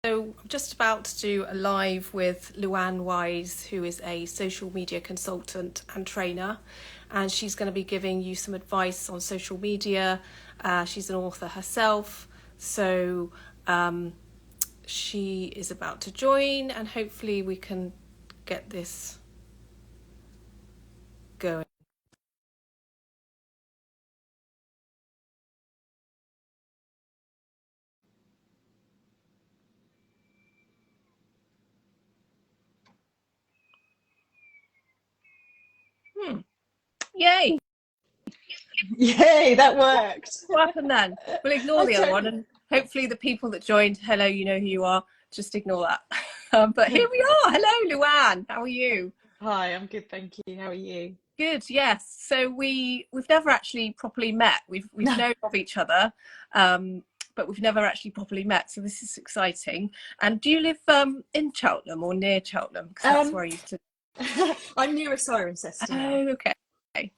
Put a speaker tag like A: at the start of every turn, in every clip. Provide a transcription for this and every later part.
A: So I'm just about to do a live with Luan Wise, who is a social media consultant and trainer, and she's going to be giving you some advice on social media. She's an author herself, so she is about to join, and hopefully we can get this going. Yay!
B: Yay, that worked.
A: What happened then? We'll ignore
B: I
A: the other one,
B: don't.
A: and hopefully the people that joined, hello, you know who you are. Just ignore that. But here we are. Hello, Luan. How are you?
B: Hi, I'm good, thank you. How are you?
A: Good, yes. So we've never actually properly met. We've
B: No.
A: known of each other, but we've never actually properly met. So this is exciting. And do you live in Cheltenham or near Cheltenham? Because that's
B: Um,
A: where I used to.
B: I'm near a Cirencester now.
A: Oh, okay,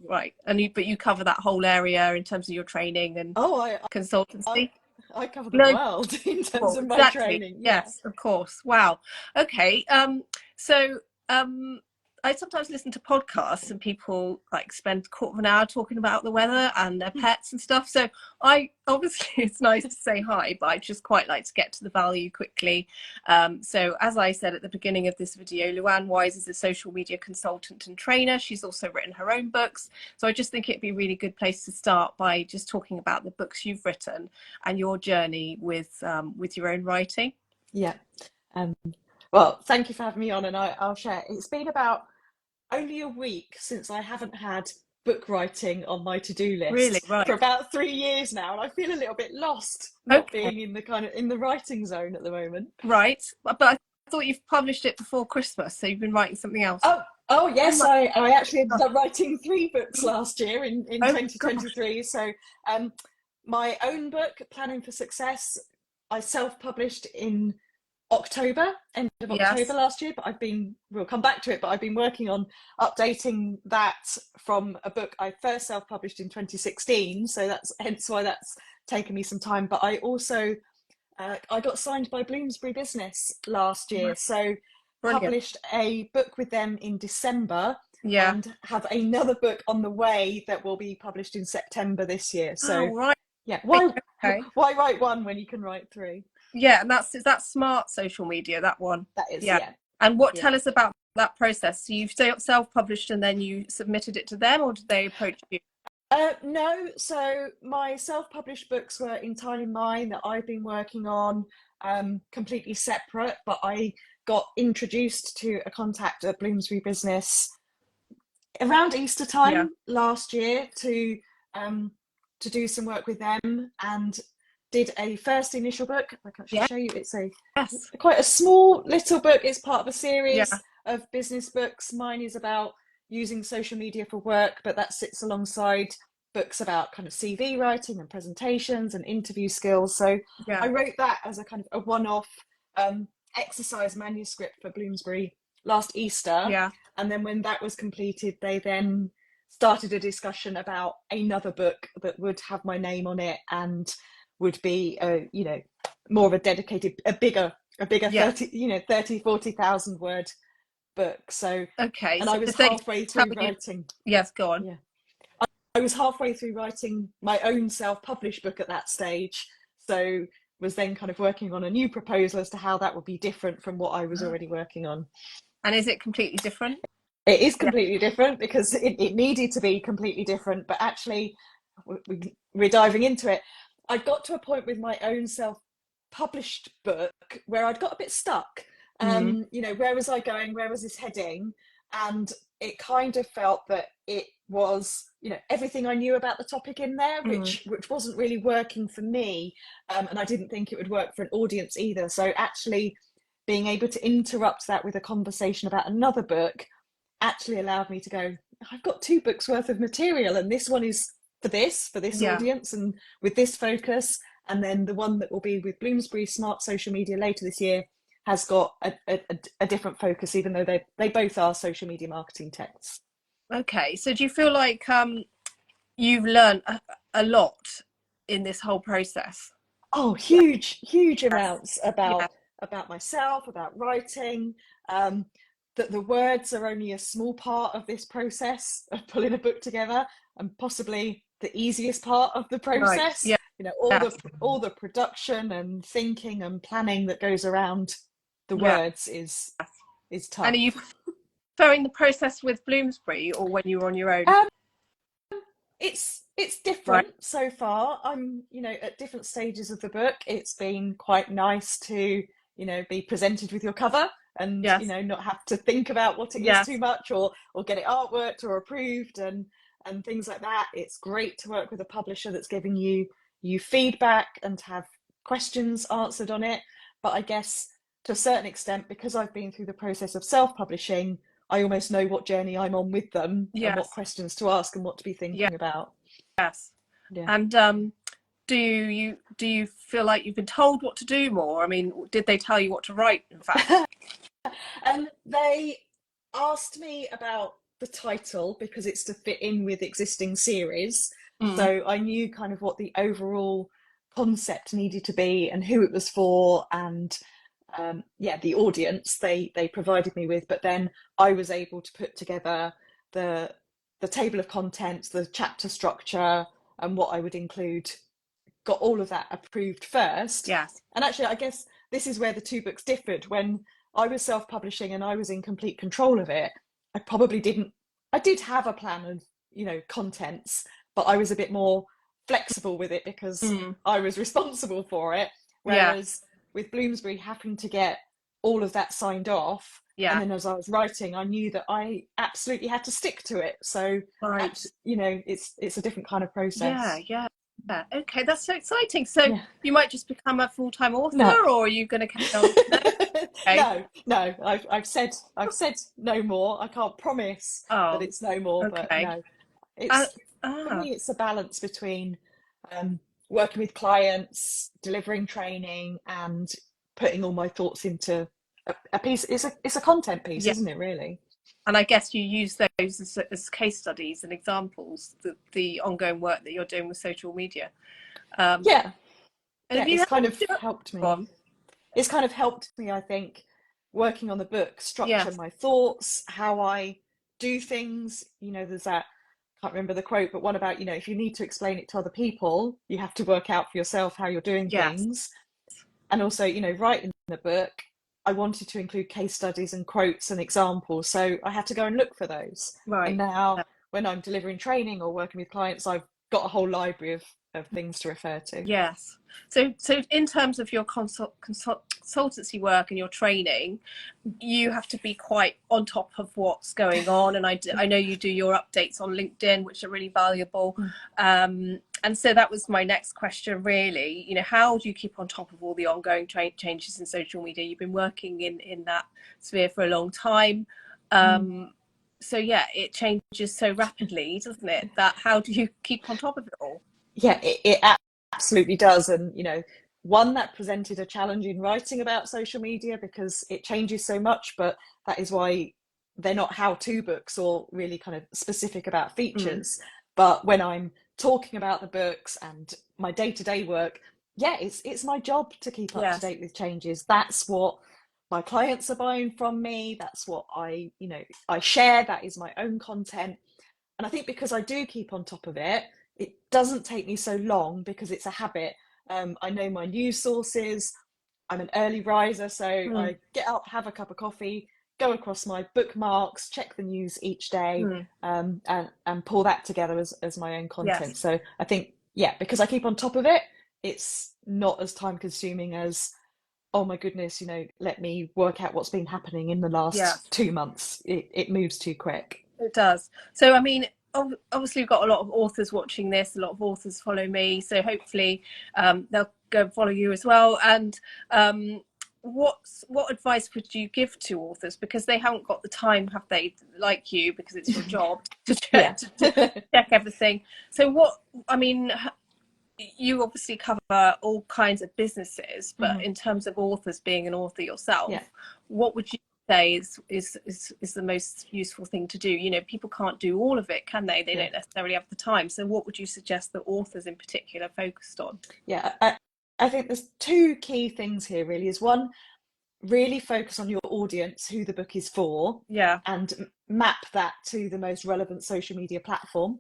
A: right. And you cover that whole area in terms of your training and
B: Oh, I
A: consultancy.
B: I cover the
A: No,
B: world in terms
A: well,
B: of my
A: exactly.
B: training. Yeah.
A: Yes, of course. Wow. Okay. So I sometimes listen to podcasts and people like spend a quarter of an hour talking about the weather and their pets and stuff. So I obviously it's nice to say hi, but I just quite like to get to the value quickly. So as I said at the beginning of this video, Luan Wise is a social media consultant and trainer. She's also written her own books. So I just think it'd be a really good place to start by just talking about the books you've written and your journey with your own writing.
B: Yeah. Um, well, thank you for having me on, and I'll share. It's been about only a week since I haven't had book writing on my to-do
A: Really,
B: list for
A: right.
B: about 3 years now, and I feel a little bit lost not
A: Okay,
B: being in the kind of in the writing zone at the moment.
A: right. But I thought you've published it before Christmas, so you've been writing something else.
B: Oh
A: Oh
B: yes,
A: my
B: I actually ended
A: God.
B: up writing 3 books last year in
A: Oh gosh.
B: 2023. So um, my own book, Planning for Success, I self-published in October, end of October
A: Yes.
B: last year, but we'll come back to it, but I've been working on updating that from a book I first self-published in 2016. So that's hence why that's taken me some time. But I also, I got signed by Bloomsbury Business last year. So
A: Brilliant.
B: published a book with them in December
A: Yeah.
B: and have another book on the way that will be published in September this year. So
A: Oh, right.
B: yeah,
A: Okay.
B: why write one when you can write three?
A: Yeah, and is that smart social media, that one?
B: That is,
A: Yeah.
B: yeah.
A: And what
B: Yeah.
A: tell us about that process? So you've self-published and then you submitted it to them, or did they approach you?
B: No, so my self-published books were entirely mine that I've been working on, completely separate, but I got introduced to a contact at Bloomsbury Business around Easter
A: Yeah.
B: time last year um, to do some work with them and did a first initial book. I can actually
A: Yeah.
B: show you. It's a
A: Yes.
B: quite a small little book. It's part of a
A: Yeah.
B: series of business books. Mine is about using social media for work, but that sits alongside books about kind of CV writing and presentations and interview skills. So I
A: Yeah.
B: wrote that as a kind of a one-off exercise manuscript for Bloomsbury last Easter.
A: Yeah.
B: And then when that was completed, they then started a discussion about another book that would have my name on it and would be more of a dedicated, a bigger
A: Yeah.
B: 30, 40,000 word book. So,
A: Okay.
B: and
A: So
B: I was
A: did they
B: halfway
A: tell
B: through
A: you?
B: writing.
A: Yes, go on.
B: Yeah. I was halfway through writing my own self-published book at that stage. So was then kind of working on a new proposal as to how that would be different from what I was already working on.
A: And is it completely different?
B: It is
A: Yeah.
B: completely different because it needed to be completely different, but actually we're diving into it. I got to a point with my own self-published book where I'd got a bit stuck.
A: Mm.
B: Where was I going? Where was this heading? And it kind of felt that it was, everything I knew about the topic in there,
A: Mm.
B: which wasn't really working for me, and I didn't think it would work for an audience either. So actually, being able to interrupt that with a conversation about another book actually allowed me to go, I've got 2 books worth of material, and this one is for this
A: Yeah.
B: audience and with this focus. And then the one that will be with Bloomsbury Smart Social Media later this year has got a different focus, even though they both are social media marketing texts.
A: Okay. So do you feel like you've learned a lot in this whole process?
B: Oh,
A: Yeah.
B: huge
A: Yes.
B: amounts
A: Yeah.
B: about myself, about writing, that the words are only a small part of this process of pulling a book together, and possibly the easiest part of the
A: Right.
B: process.
A: Yeah.
B: You know,
A: Yes.
B: all the production and thinking and planning that goes around the
A: Yeah.
B: words is
A: And are
B: tough.
A: you preferring the process with Bloomsbury or when you were on your own?
B: Um, it's
A: Right.
B: different so far. I'm, you know, at different stages of the book. It's been quite nice to, you know, be presented with your cover and, you
A: Yes.
B: know, not have to think about what it is
A: Yes.
B: too much, or get it artworked or approved and things like that. It's great to work with a publisher that's giving you feedback and to have questions answered on it. But I guess to a certain extent, because I've been through the process of self-publishing, I almost know what journey I'm on with them and what
A: Yes.
B: questions to ask and what to be
A: Yes.
B: thinking about.
A: Yes.
B: Yeah.
A: And do you feel like you've been told what to do more? I mean, did they tell you what to write, in fact?
B: And they asked me about the title because it's to fit in with existing series.
A: Mm.
B: So I knew kind of what the overall concept needed to be and who it was for, and yeah, the audience they provided me with. But then I was able to put together the table of contents, the chapter structure, and what I would include. Got all of that approved first.
A: Yes.
B: And actually, I guess this is where the two books differed. When I was self-publishing and I was in complete control of it, I probably didn't. I did have a plan of, you know, contents, but I was a bit more flexible with it because I was responsible for it.
A: Yeah.
B: Whereas with Bloomsbury, having to get all of that signed off,
A: Yeah.
B: and then as I was writing, I knew that I absolutely had to stick to it. So,
A: Right.
B: you know, it's a different kind of
A: Yeah.
B: process.
A: Yeah. Yeah. Okay, that's so exciting. So
B: Yeah.
A: you might just become a full-time
B: No.
A: author, or are you going to carry on? No? Okay.
B: No. I've said no more. I can't promise that
A: Oh,
B: it's no more, but
A: okay.
B: no.
A: Uh,
B: It's For
A: ah,
B: me, it's a balance between working with clients, delivering training, and putting all my thoughts into a piece. It's a content piece,
A: yeah.
B: isn't it, really?
A: And I guess you use those as case studies and examples, the ongoing work that you're doing with social media. Um,
B: Yeah.
A: and
B: Yeah,
A: have you
B: it's
A: had
B: kind of
A: to do
B: helped me.
A: one?
B: It's kind of helped me, I think, working on the book, structure
A: Yes.
B: my thoughts, how I do things. You know, there's that, can't remember the quote, but one about, you know, if you need to explain it to other people, you have to work out for yourself how you're doing
A: Yes.
B: things. And also, you know, writing the book, I wanted to include case studies and quotes and examples. So I had to go and look for those. And
A: Right.
B: now when I'm delivering training or working with clients, I've got a whole library of things to refer to.
A: Yes. So in terms of your consultancy work and your training, you have to be quite on top of what's going on. And I know you do your updates on LinkedIn, which are really valuable. And so that was my next question, really. You know, how do you keep on top of all the ongoing changes in social media? You've been working in that sphere for a long time. So yeah, it changes so rapidly, doesn't it? That how do you keep on top of it all?
B: Yeah, it absolutely does. And, you know, one that presented a challenge in writing about social media because it changes so much, but that is why they're not how-to books or really kind of specific about features. But when I'm talking about the books and my day-to-day work, yeah, it's my job to keep up to
A: Yes.
B: date with changes. That's what my clients are buying from me. That's what I share. That is my own content. And I think because I do keep on top of it, it doesn't take me so long because it's a habit. I know my news sources. I'm an early riser, so I get up, have a cup of coffee, go across my bookmarks, check the news each day, and pull that together as my own content.
A: Yes.
B: So I think, yeah, because I keep on top of it, it's not as time consuming as, oh my goodness, you know, let me work out what's been happening in the last 2 months. It moves too quick.
A: It does. So, I mean, obviously we've got a lot of authors watching this. A lot of authors follow me. So hopefully they'll go and follow you as well. And what advice would you give to authors? Because they haven't got the time, have they, like you, because it's your job to check, to check everything. So I mean, you obviously cover all kinds of businesses, but in terms of authors, being an author yourself, what would you say is the most useful thing to do? You know, people can't do all of it, can they? They don't necessarily have the time. So what would you suggest that authors in particular focused on?
B: I think there's two key things here, really. Is one, really focus on your audience, who the book is for, and map that to the most relevant social media platform.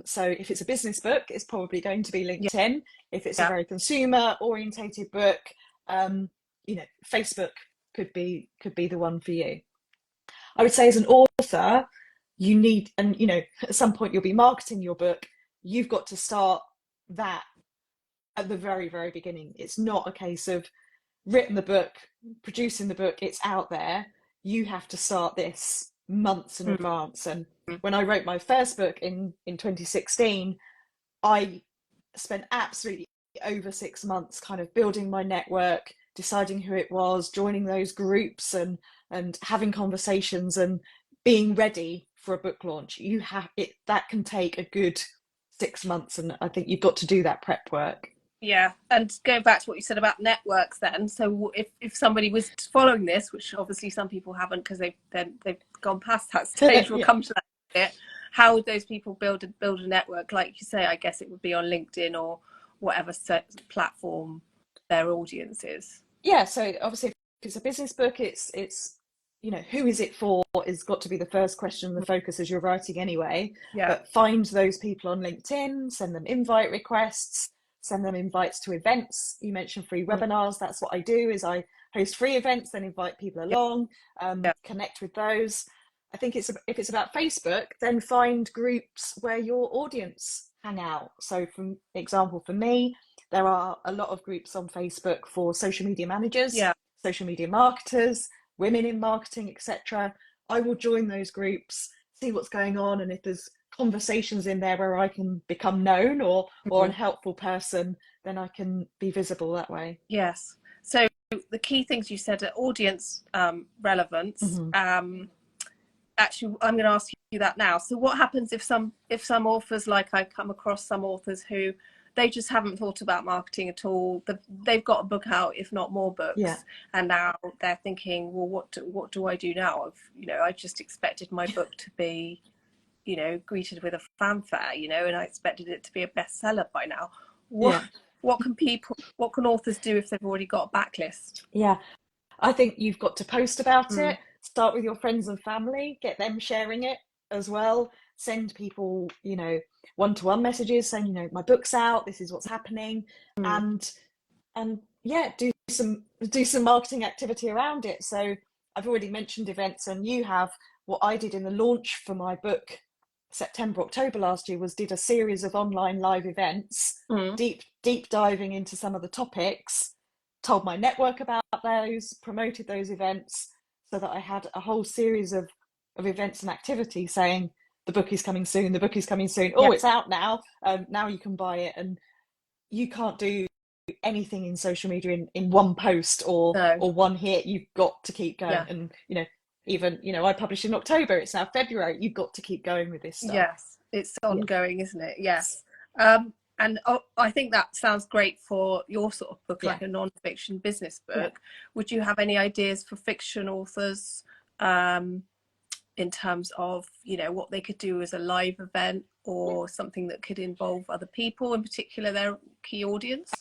B: So if it's a business book, it's probably going to be LinkedIn. If it's a very consumer orientated book, Facebook could be the one for you. I would say as an author, you need, and at some point you'll be marketing your book, you've got to start that at the very, very beginning. It's not a case of written the book, producing the book, it's out there. You have to start this months in advance. And when I wrote my first book in 2016, I spent absolutely over 6 months kind of building my network, deciding who it was, joining those groups, and having conversations and being ready for a book launch. That can take a good 6 months, and I think you've got to do that prep work.
A: Yeah, and going back to what you said about networks then, so if somebody was following this, which obviously some people haven't because they've gone past that stage, we'll come to that bit, how would those people build a network? Like you say, I guess it would be on LinkedIn or whatever platform their audience is.
B: Yeah, so obviously if it's a business book, it's who is it for is got to be the first question, the focus as you're writing anyway. But find those people on LinkedIn, send them invite requests, send them invites to events. You mentioned free webinars. That's what I do, is I host free events, then invite people along, connect with those. I think if it's about Facebook, then find groups where your audience hang out. So for example, for me, there are a lot of groups on Facebook for social media managers, social media marketers, women in marketing, etc. I will join those groups, see what's going on, and if there's conversations in there where I can become known or a helpful person, then I can be visible that way.
A: Yes. So the key things you said are audience relevance. Actually, I'm going to ask you that now. So what happens if some authors, like I come across some authors who they just haven't thought about marketing at all. They've got a book out, if not more books, and now they're thinking, well, what do I do now? I just expected my book to be greeted with a fanfare, and I expected it to be a bestseller by now. What can authors do if they've already got a backlist?
B: I think you've got to post about it, start with your friends and family, get them sharing it as well, send people one-to-one messages saying my book's out, this is what's happening, and do some marketing activity around it. So I've already mentioned events, and you have. What I did in the launch for my book September, October last year was did a series of online live events, deep diving into some of the topics, told my network about those, promoted those events, so that I had a whole series of events and activity saying the book is coming soon, the book is coming soon. Oh, it's out now. Now you can buy it. And you can't do anything in social media in one post or one hit. You've got to keep going. And even I published in October, it's now February, you've got to keep going with this stuff.
A: Yes, it's ongoing, isn't it? Yes. And I think that sounds great for your sort of book, like a non-fiction business book. Would you have any ideas for fiction authors in terms of what they could do as a live event or something that could involve other people, in particular their key audience?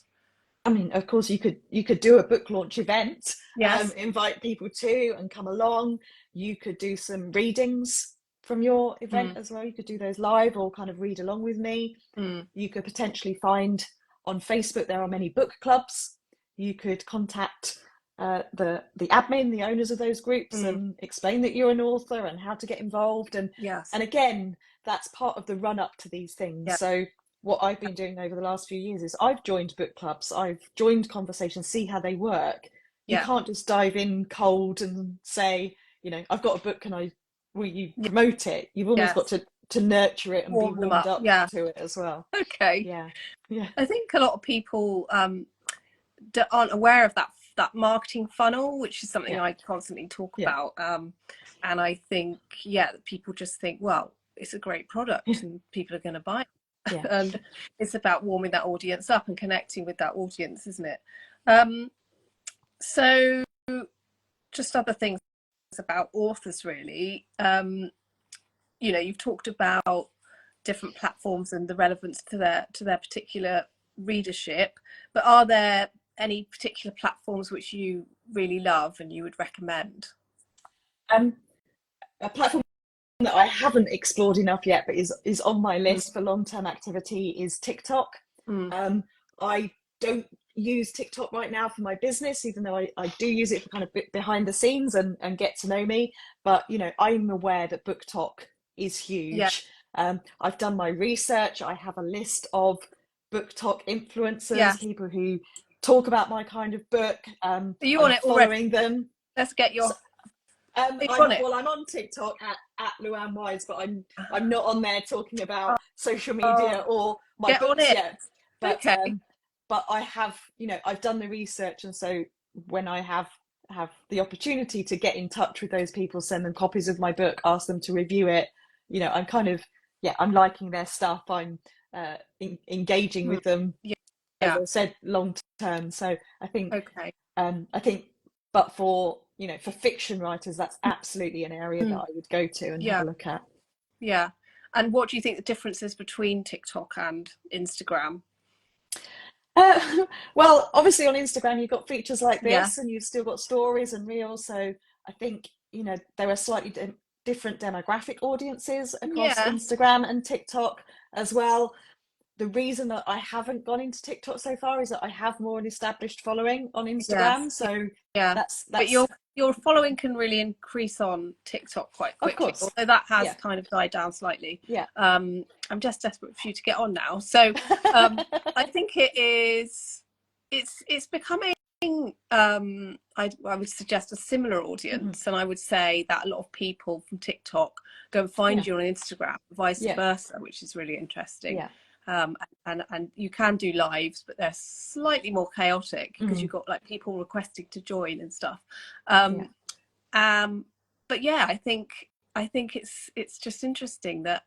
B: I mean, of course, you could do a book launch event, invite people to and come along. You could do some readings from your event as well. You could do those live or kind of read along with me. You could potentially find on Facebook, there are many book clubs. You could contact the admin, the owners of those groups, and explain that you're an author and how to get involved. And again, that's part of the run up to these things. So what I've been doing over the last few years is I've joined book clubs, I've joined conversations, see how they work. You can't just dive in cold and say, I've got a book, will you promote it? You've almost got to nurture it and warm be warmed up to it as well.
A: Okay. Yeah. I think a lot of people aren't aware of that marketing funnel, which is something I constantly talk about. And I think, people just think, well, it's a great product and people are going to buy it. And it's about warming that audience up and connecting with that audience, isn't it? So just other things about authors, really. You've talked about different platforms and the relevance to their particular readership, but are there any particular platforms which you really love and you would recommend?
B: A platform that I haven't explored enough yet, but is on my
A: Mm.
B: list for long-term activity is TikTok.
A: Mm.
B: I don't use TikTok right now for my business, even though I do use it for kind of behind the scenes and get to know me. But I'm aware that book talk is
A: Yeah.
B: huge. I've done my research. I have a list of book talk influencers,
A: Yeah.
B: people who talk about my kind of book.
A: Are you
B: I'm
A: on it already?
B: following them.
A: Let's get your.
B: So,
A: Are you on it?
B: well, I'm on TikTok at Luan Wise, but I'm not on there talking about social media or my
A: Get on
B: books
A: it.
B: yet. But
A: Okay.
B: but I have, I've done the research, and so when I have the opportunity to get in touch with those people, send them copies of my book, ask them to review it, I'm kind of, I'm liking their stuff. I'm engaging with them,
A: Yeah.
B: as I said, long term. So I think,
A: Okay.
B: but for for fiction writers, that's absolutely an area that I would go to and have a look at.
A: Yeah. And what do you think the difference is between TikTok and Instagram?
B: Well, obviously on Instagram you've got features like
A: Yeah.
B: this, and you've still got stories and reels. So I think there are slightly different demographic audiences across
A: Yeah.
B: Instagram and TikTok as well. The reason that I haven't gone into TikTok so far is that I have more an established following on Instagram.
A: Yes.
B: So
A: Yeah.
B: that's
A: But your following can really increase on TikTok quite
B: of
A: quickly,
B: course,
A: although that has
B: yeah,
A: kind of died down slightly.
B: yeah.
A: I'm just desperate for you to get on now. So I think it's becoming I would suggest a similar audience, and I would say that a lot of people from TikTok go and find you on Instagram, vice versa, which is really interesting.
B: Yeah.
A: And you can do lives, but they're slightly more chaotic because you've got like people requesting to join and stuff. But yeah, I think it's just interesting that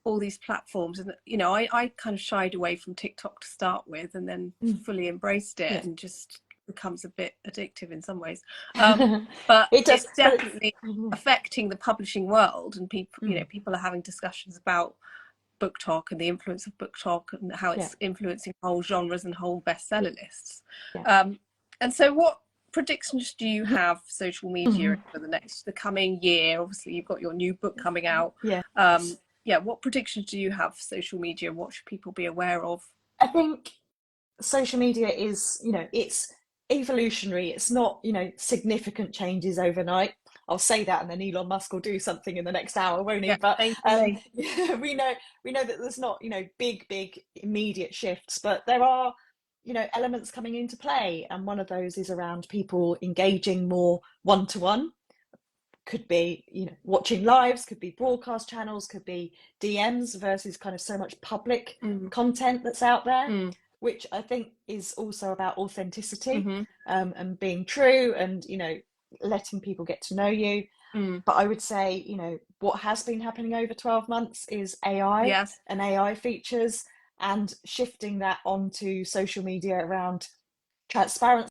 A: all these platforms, and I kind of shied away from TikTok to start with, and then fully embraced it, and just becomes a bit addictive in some ways. But it's definitely affecting the publishing world, and people, people are having discussions about book talk and the influence of book talk and how it's influencing whole genres and whole bestseller lists. And so what predictions do you have for social media for the coming year? Obviously you've got your new book coming out. What predictions do you have for social media, and what should people be aware of?
B: I think social media is, it's evolutionary. It's not, significant changes overnight. I'll say that, and then Elon Musk will do something in the next hour, won't he? But we know that there's not, big immediate shifts, but there are, elements coming into play, and one of those is around people engaging more one-to-one. Could be, watching lives, could be broadcast channels, could be DMs versus kind of so much public content that's out there, which I think is also about authenticity, and being true, and letting people get to know you. But I would say, what has been happening over 12 months is AI and AI features, and shifting that onto social media around transparency,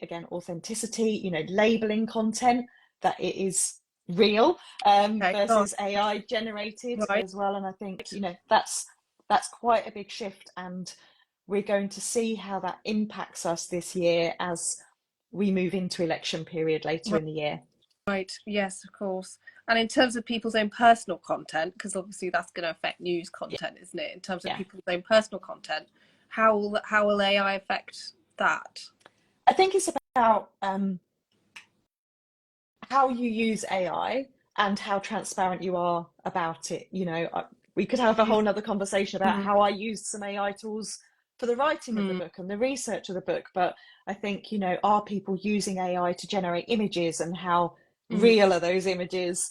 B: again, authenticity, labeling content that it is real, versus AI generated as well. And I think, that's quite a big shift, and we're going to see how that impacts us this year as we move into election period later in the year.
A: Right, yes, of course. And in terms of people's own personal content, because obviously that's going to affect news content, isn't it? In terms of people's own personal content, how will AI affect that?
B: I think it's about how you use AI and how transparent you are about it. We could have a whole nother conversation about how I used some AI tools for the writing of the book and the research of the book. But I think, are people using AI to generate images, and how real are those images,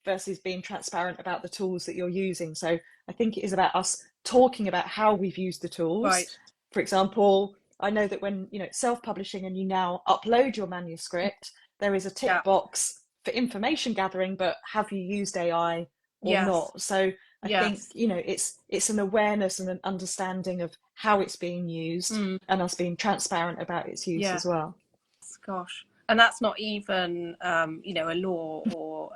B: versus being transparent about the tools that you're using? So I think it is about us talking about how we've used the tools.
A: Right.
B: For example, I know that when, self-publishing and you now upload your manuscript, there is a tick box for information gathering, but have you used AI or not? So I think, it's an awareness and an understanding of how it's being used, and us being transparent about its use as well.
A: Gosh. And that's not even, a law or...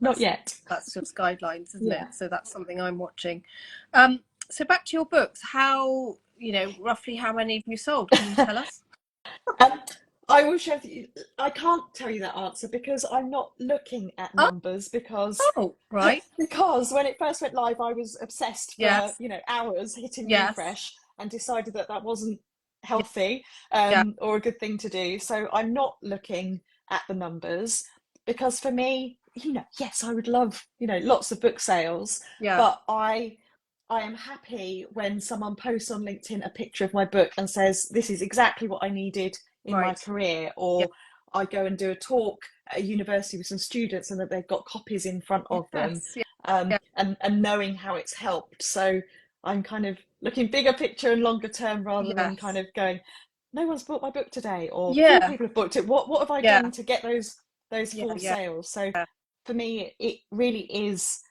B: not yet.
A: That's just guidelines, isn't it? So that's something I'm watching. So back to your books, how roughly how many have you sold? Can you tell us?
B: Um, I will share with you. I can't tell you that answer because I'm not looking at
A: Oh,
B: numbers because
A: right.
B: because when it first went live, I was obsessed for
A: Yes.
B: hours hitting
A: Yes.
B: refresh and decided that that wasn't
A: Yeah.
B: healthy
A: Yeah.
B: or a good thing to do. So I'm not looking at the numbers because for me, yes, I would love lots of book sales,
A: Yeah.
B: but I am happy when someone posts on LinkedIn a picture of my book and says, this is exactly what I needed in my
A: Right.
B: career.
A: Yeah.
B: Or I go and do a talk at a university with some students and that they've got copies in front of them,
A: Yes. Yeah.
B: and knowing how it's helped. So I'm kind of looking bigger picture and longer term rather than kind
A: Yes.
B: of going, no one's bought my book today, or four
A: Yeah.
B: people have booked it. What have I
A: Yeah.
B: done to get those
A: Yeah.
B: four
A: Yeah.
B: sales? So
A: Yeah.
B: for me, it really is.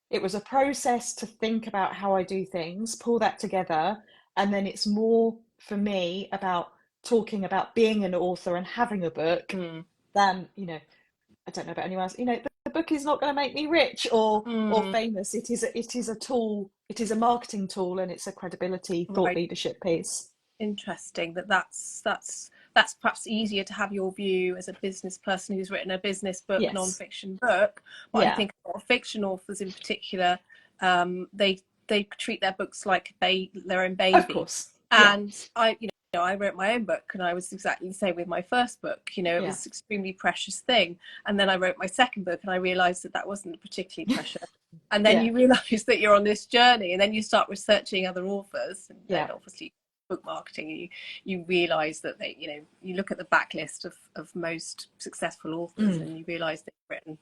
B: It was a process to think about how I do things, pull that together, and then it's more for me about talking about being an author and having a book
A: Mm.
B: than, I don't know about anyone else, the book is not going to make me rich or
A: Mm.
B: famous. It is a tool, it is a marketing tool, and it's a credibility thought
A: Right.
B: leadership piece.
A: Interesting. That's perhaps easier to have your view as a business person who's written a business book,
B: Yes.
A: non-fiction book. But I
B: Yeah.
A: think a lot of fiction authors in particular, they treat their books like their own
B: Of
A: baby.
B: course. Yeah.
A: And I wrote my own book, and I was exactly the same with my first book. It
B: Yeah.
A: was an extremely precious thing. And then I wrote my second book, and I realised that wasn't particularly precious. And then
B: Yeah.
A: you realise that you're on this journey, and then you start researching other authors, and
B: Yeah.
A: then obviously book marketing, and you realize that you look at the backlist of most successful authors, and you realize they've written,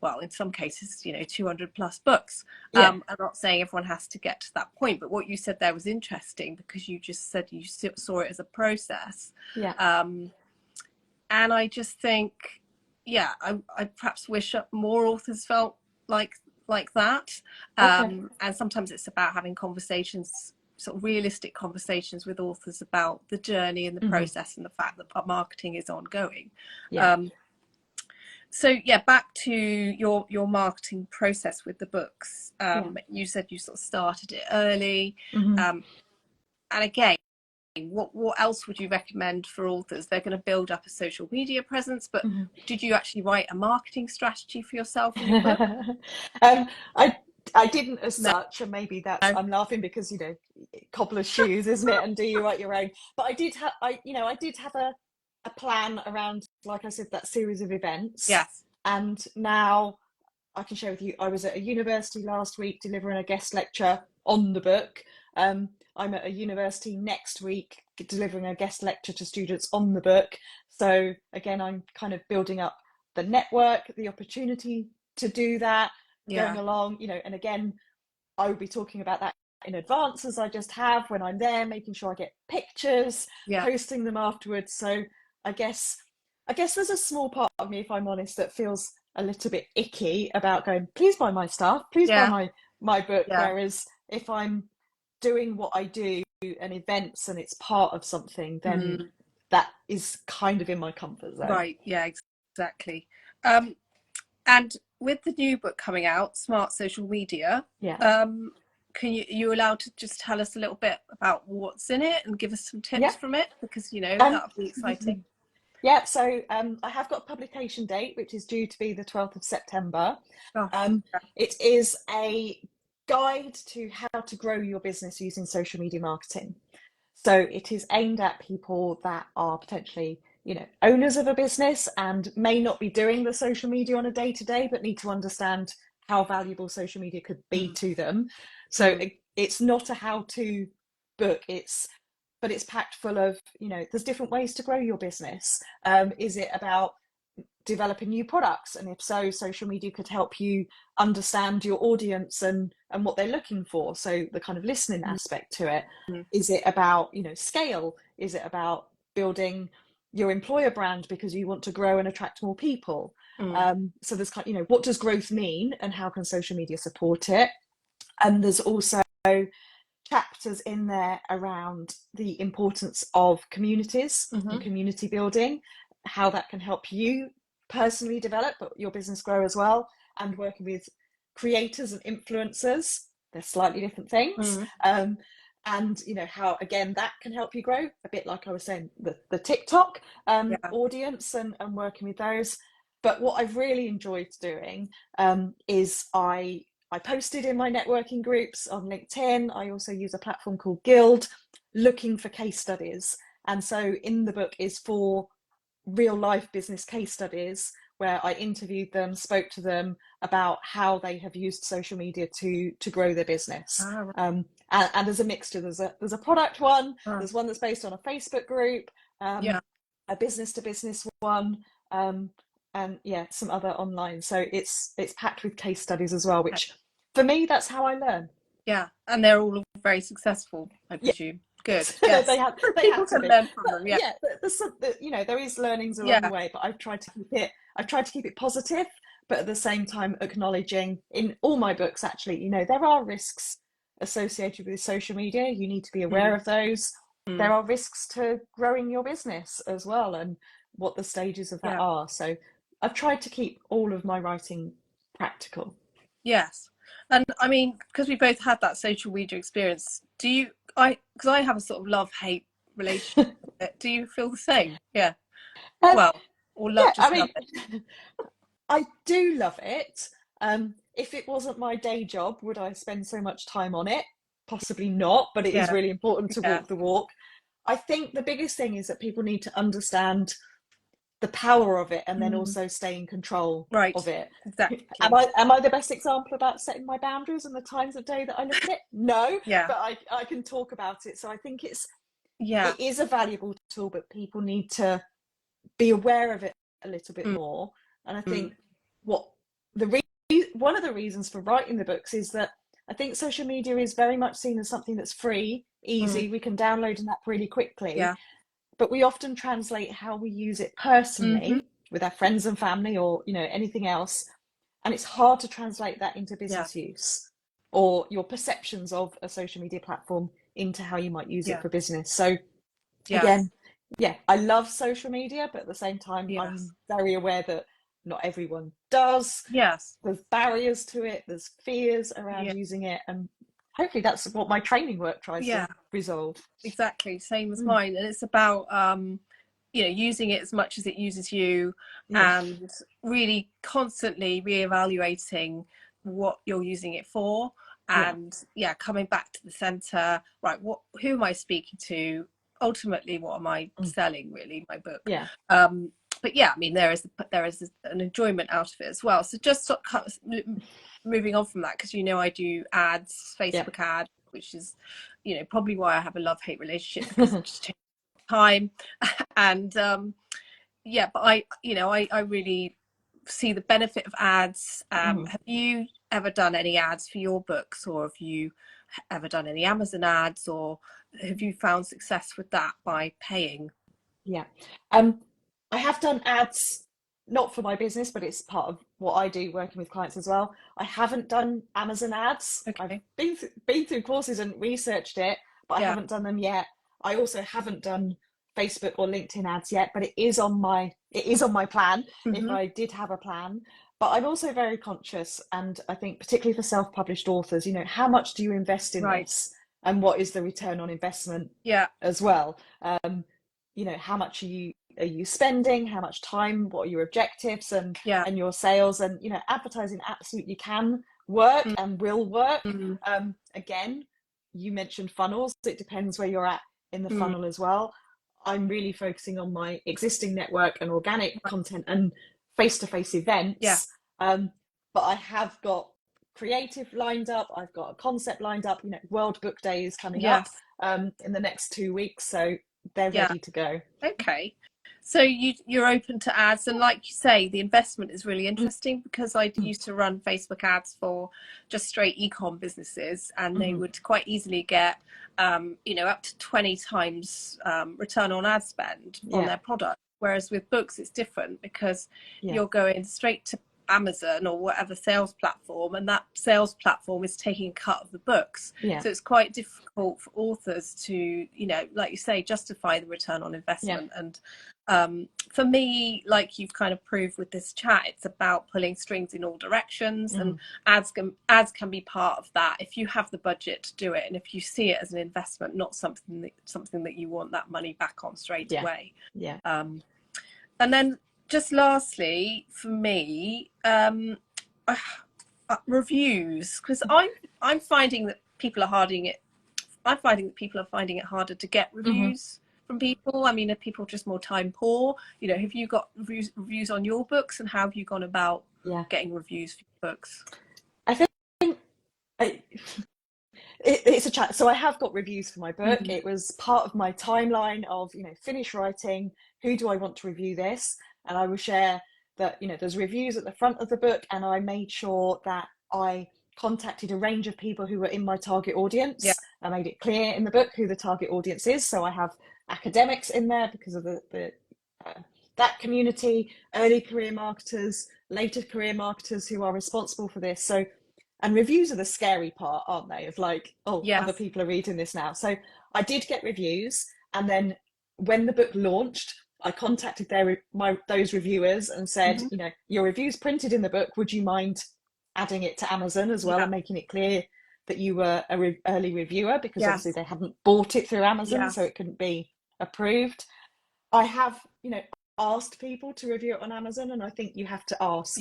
A: well, in some cases 200 plus books.
B: Yeah.
A: I'm not saying everyone has to get to that point, but what you said there was interesting, because you just said you saw it as a process.
B: Yeah.
A: And I just think, yeah, I perhaps wish more authors felt like that.
B: Okay.
A: And sometimes it's about having conversations, sort of realistic conversations with authors about the journey and the process, and the fact that marketing is ongoing.
B: Yeah.
A: So yeah, back to your marketing process with the books.
B: Yeah.
A: You said you sort of started it early.
B: Mm-hmm.
A: And again, what else would you recommend for authors? They're going to build up a social media presence, but did you actually write a marketing strategy for yourself in your book?
B: I didn't as
A: No.
B: such, and maybe that's, I'm laughing because cobbler's shoes, isn't it? And do you write your own? But I did have a plan around, like I said, that series of events.
A: Yes.
B: And now I can share with you, I was at a university last week delivering a guest lecture on the book. I'm at a university next week delivering a guest lecture to students on the book. So again, I'm kind of building up the network, the opportunity to do that, going along, and again, I will be talking about that in advance, as I just have when I'm there, making sure I get pictures, posting them afterwards. So I guess there's a small part of me, if I'm honest, that feels a little bit icky about going, please buy my stuff, please buy my book. Whereas if I'm doing what I do and events and it's part of something, then that is kind of in my comfort zone.
A: Right. Yeah, exactly. And with the new book coming out, Smart Social Media, can you allowed to just tell us a little bit about what's in it and give us some tips from it? Because that would be exciting.
B: Yeah, so I have got a publication date, which is due to be the 12th of September. It is a guide to how to grow your business using social media marketing. So it is aimed at people that are potentially, owners of a business and may not be doing the social media on a day-to-day, but need to understand how valuable social media could be to them. So it's not a how-to book, but it's packed full of, there's different ways to grow your business. Is it about developing new products? And if so, social media could help you understand your audience and what they're looking for. So the kind of listening aspect to it. Is it about, scale? Is it about building your employer brand because you want to grow and attract more people? So there's kind of, what does growth mean and how can social media support it? And there's also chapters in there around the importance of communities and community building, how that can help you personally develop, but your business grow as well, and working with creators and influencers. They're slightly different things. and how again that can help you grow a bit, like I was saying, the TikTok audience and working with those. But what I've really enjoyed doing is I posted in my networking groups on LinkedIn. I also use a platform called Guild, looking for case studies. And so in the book is 4 real life business case studies where I interviewed them, spoke to them about how they have used social media to grow their business. And there's a mixture. There's a product one. There's one that's based on a Facebook group, a business to business one, and some other online. So it's packed with case studies as well, which for me, that's how I learn.
A: Yeah, and they're all very successful, I presume. Good. Yes.
B: they have
A: People
B: to
A: can learn from them. Yeah.
B: There's some, there is learnings along the way, but I've tried to keep it positive, but at the same time acknowledging in all my books, actually, there are risks associated with social media. You need to be aware of those. There are risks to growing your business as well, and what the stages of that are. So I've tried to keep all of my writing practical.
A: Yes. And I mean, because we both had that social media experience, because I have a sort of love-hate relationship with it. Do you feel the same? Yeah. Or love it?
B: I do love it. If it wasn't my day job, would I spend so much time on it? Possibly not, but it is really important to walk the walk. I think the biggest thing is that people need to understand the power of it, and then also stay in control of it.
A: Exactly.
B: Am I the best example about setting my boundaries and the times of day that I look at it? No. But I can talk about it. So I think it is a valuable tool, but people need to be aware of it a little bit more. And I think one of the reasons for writing the books is that I think social media is very much seen as something that's free, easy. We can download an app really quickly. But we often translate how we use it personally with our friends and family, or anything else, and it's hard to translate that into business use or your perceptions of a social media platform into how you might use it for business. So again, I love social media, but at the same time, I'm very aware that not everyone does. There's barriers to it, there's fears around using it, and hopefully that's what my training work tries to resolve.
A: Exactly, same as mine. And it's about using it as much as it uses you, and really constantly reevaluating what you're using it for, and coming back to the center. Right, who am I speaking to? Ultimately, what am I selling? Really, my book. But I mean, there is an enjoyment out of it as well. So just moving on from that, because I do ads, Facebook ads, which is probably why I have a love-hate relationship, because it just takes time. And but I really see the benefit of ads. Have you ever done any ads for your books, or have you ever done any Amazon ads, or have you found success with that by paying?
B: I have done ads, not for my business, but it's part of what I do working with clients as well. I haven't done Amazon ads. I've been through courses and researched it, but I haven't done them yet. I also haven't done Facebook or LinkedIn ads yet, but it is on my plan if I did have a plan. But I'm also very conscious, and I think particularly for self-published authors, how much do you invest in this, and what is the return on investment as well? How much are you spending, how much time, what are your objectives and your sales, and advertising absolutely can work and will work. Again, you mentioned funnels. It depends where you're at in the funnel as well. I'm really focusing on my existing network and organic content and face-to-face events. But I have got creative lined up, I've got a concept lined up. World Book Day is coming up in the next 2 weeks, so they're ready to go.
A: Okay. So you're open to ads, and like you say, the investment is really interesting, because I used to run Facebook ads for just straight e-com businesses, and they would quite easily get up to 20 times return on ad spend on their product. Whereas with books, it's different, because you're going straight to Amazon or whatever sales platform, and that sales platform is taking a cut of the books. So it's quite difficult for authors to, like you say, justify the return on investment. And For me, like you've kind of proved with this chat, it's about pulling strings in all directions, and ads can be part of that if you have the budget to do it, and if you see it as an investment, not something that you want that money back on straight away. And then just lastly for me, reviews, because I'm finding that people are finding it harder to get reviews from people. I mean, are people just more time poor? You know, have you got reviews on your books, and how have you gone about getting reviews for your books?
B: I think it's a chat. So I have got reviews for my book. It was part of my timeline of, you know, finish writing, who do I want to review this? And I will share that, you know, there's reviews at the front of the book, and I made sure that I contacted a range of people who were in my target audience. I made it clear in the book who the target audience is. So I have academics in there because of that community, early career marketers, later career marketers who are responsible for this. So, and reviews are the scary part, aren't they? Of like, other people are reading this now. So I did get reviews, and then when the book launched, I contacted those reviewers and said, you know, your review's printed in the book. Would you mind adding it to Amazon as well and making it clear that you were an early reviewer, because obviously they hadn't bought it through Amazon, so it couldn't be approved. I have, you know, asked people to review it on Amazon, and I think you have to ask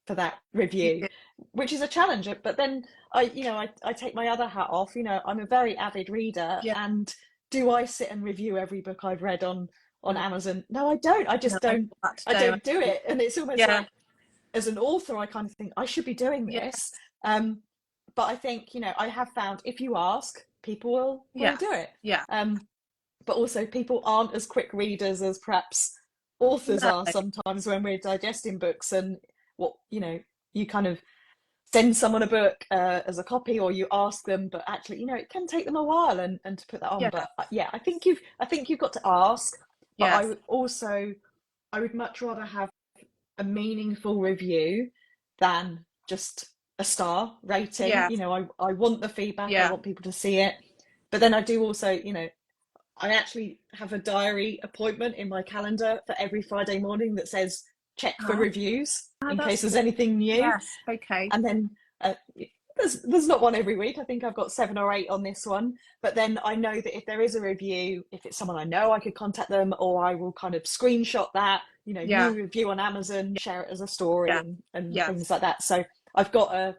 B: for that review, which is a challenge. But then I take my other hat off. You know, I'm a very avid reader, and do I sit and review every book I've read on Amazon? No, I don't. I just don't. I don't do it, and it's almost like, as an author, I kind of think I should be doing this. But I think, you know, I have found if you ask, people will do it. But also people aren't as quick readers as perhaps authors are sometimes when we're digesting books, and what, you know, you kind of send someone a book as a copy, or you ask them, but actually, you know, it can take them a while and to put that on. But I think you've got to ask. But I would much rather have a meaningful review than just a star rating. You know, I want the feedback. I want people to see it. But then I do also, you know, I actually have a diary appointment in my calendar for every Friday morning that says check for reviews in case there's anything new. And then there's not one every week. I think I've got 7 or 8 on this one. But then I know that if there is a review, if it's someone I know, I could contact them, or I will kind of screenshot that, you know, new review on Amazon, share it as a story and things like that. So I've got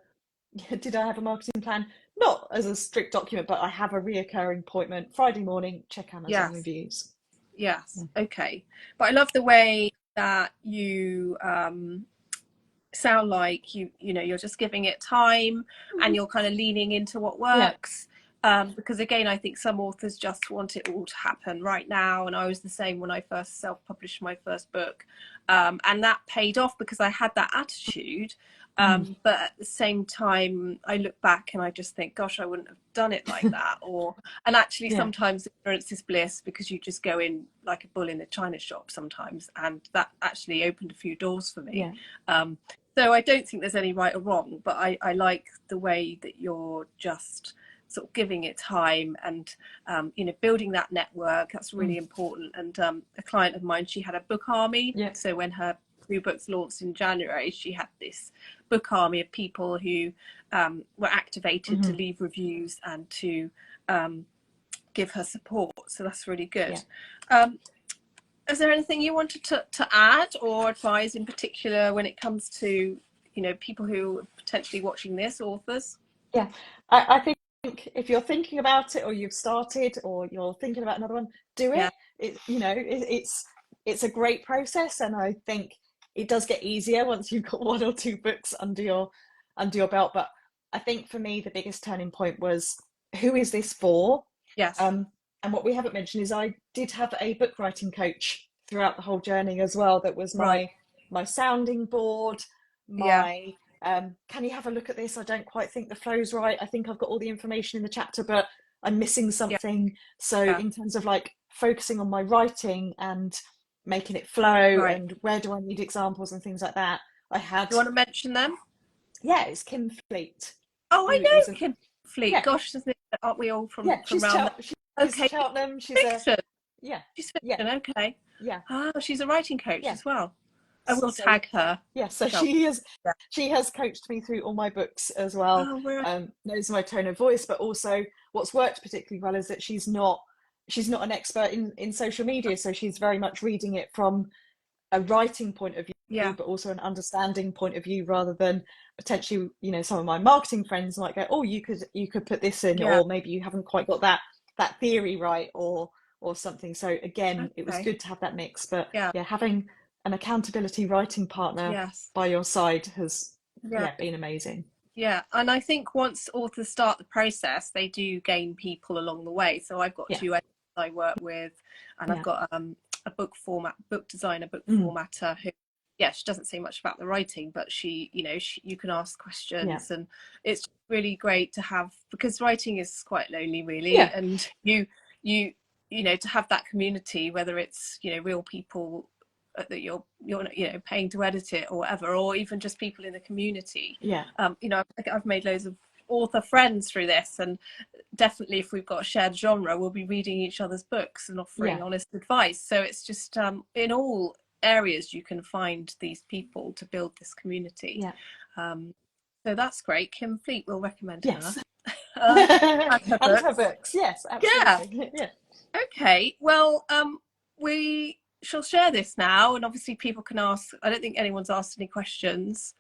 B: did I have a marketing plan? Not as a strict document, but I have a reoccurring appointment Friday morning, check Amazon reviews.
A: Okay. But I love the way that you sound like you know, you're just giving it time, and you're kind of leaning into what works. Because again, I think some authors just want it all to happen right now, and I was the same when I first self-published my first book, and that paid off because I had that attitude. But at the same time, I look back and I just think, gosh, I wouldn't have done it like that. And actually sometimes ignorance is bliss, because you just go in like a bull in a china shop sometimes, and that actually opened a few doors for me. So I don't think there's any right or wrong, but I like the way that you're just sort of giving it time, and you know, building that network. That's really important. And a client of mine, she had a book army. So when her 2 books launched in January, she had this book army of people who were activated to leave reviews and to give her support. So that's really good. Is there anything you wanted to add or advise in particular when it comes to, you know, people who are potentially watching this, authors?
B: I think if you're thinking about it, or you've started, or you're thinking about another one, do it. You know, it's a great process, and I think it does get easier once you've got 1 or 2 books under your belt. But I think for me, the biggest turning point was, who is this for? And what we haven't mentioned is I did have a book writing coach throughout the whole journey as well. That was my sounding board, my can you have a look at this? I don't quite think the flow's right. I think I've got all the information in the chapter, but I'm missing something. So in terms of like focusing on my writing and making it flow, and where do I need examples and things like that, I had.
A: Do you want to mention them?
B: It's Kim Fleet.
A: Oh, I know Kim Fleet. Gosh, aren't we all from
B: she's
A: around
B: She's Cheltenham. She's Yeah,
A: She's
B: yeah,
A: fiction, okay.
B: yeah,
A: Ah, she's a writing coach
B: yeah.
A: as well. I will
B: So
A: tag her.
B: yeah, so
A: So, yeah.
B: she has coached me through all my books as well.
A: Oh, right.
B: Knows my tone of voice, but also what's worked particularly well is that she's not an expert in social media, so she's very much reading it from a writing point of view,
A: Yeah,
B: but also an understanding point of view, rather than potentially, you know, some of my marketing friends might go, oh, you could put this in,
A: yeah,
B: or maybe you haven't quite got that theory right, or something. So again, it was
A: okay.
B: good to have that mix. But
A: Yeah,
B: yeah, having an accountability writing partner
A: yes.
B: by your side has,
A: Yeah,
B: yeah, been amazing.
A: yeah. And I think once authors start the process, they do gain people along the way. So I've got
B: Yeah,
A: two editors I work with, and I've
B: yeah,
A: got a book designer, book
B: mm,
A: formatter who, yeah, she doesn't say much about the writing, but she, you know, you can ask
B: yeah,
A: questions, and it's really great to have, because writing is quite lonely, really,
B: yeah,
A: and you you know, to have that community, whether it's, you know, real people that you're you know, paying to edit it or whatever, or even just people in the community.
B: yeah,
A: You know, I've made loads of author friends through this, and definitely if we've got a shared genre, we'll be reading each other's books and
B: yeah,
A: offering honest advice. So it's just in all areas you can find these people to build this community.
B: yeah.
A: um, so that's great. Kim Fleet will recommend her.
B: Yes.
A: And her
B: And her
A: books.
B: books, yes,
A: Yeah.
B: absolutely. Yeah.
A: Okay, well, we shall share this now, and obviously people can ask. I don't think anyone's asked any questions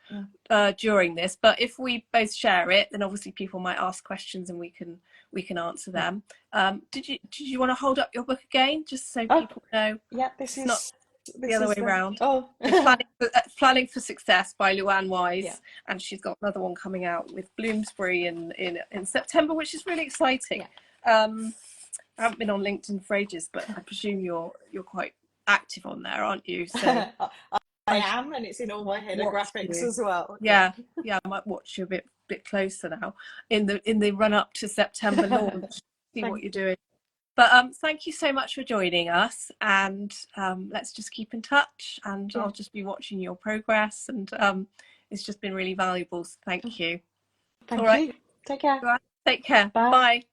B: Yeah.
A: during this, but if we both share it, then obviously people might ask questions, and we can answer
B: Yeah.
A: them. Did you want to hold up your book again, just so
B: Oh,
A: people know
B: yeah,
A: it's not the
B: this
A: other
B: is
A: way
B: the,
A: around?
B: oh,
A: So Planning for Success by Luan
B: yeah.
A: and she's got another one coming out with Bloomsbury in September, which is really exciting.
B: Yeah.
A: I haven't been on LinkedIn for ages, but I presume you're quite active on there, aren't you? So
B: I
A: I should
B: am, and it's in all my
A: watch
B: graphics
A: you.
B: as well.
A: Yeah, yeah, I might watch you a bit closer now in the run up to September launch. See what
B: Thank
A: you're
B: you.
A: doing. But thank you so much for joining us, and let's just keep in touch. And
B: Yeah.
A: I'll just be watching your progress, and it's just been really valuable. So thank you. All
B: Thank
A: right,
B: you. Take care.
A: all right. Take care.
B: Bye.
A: Bye.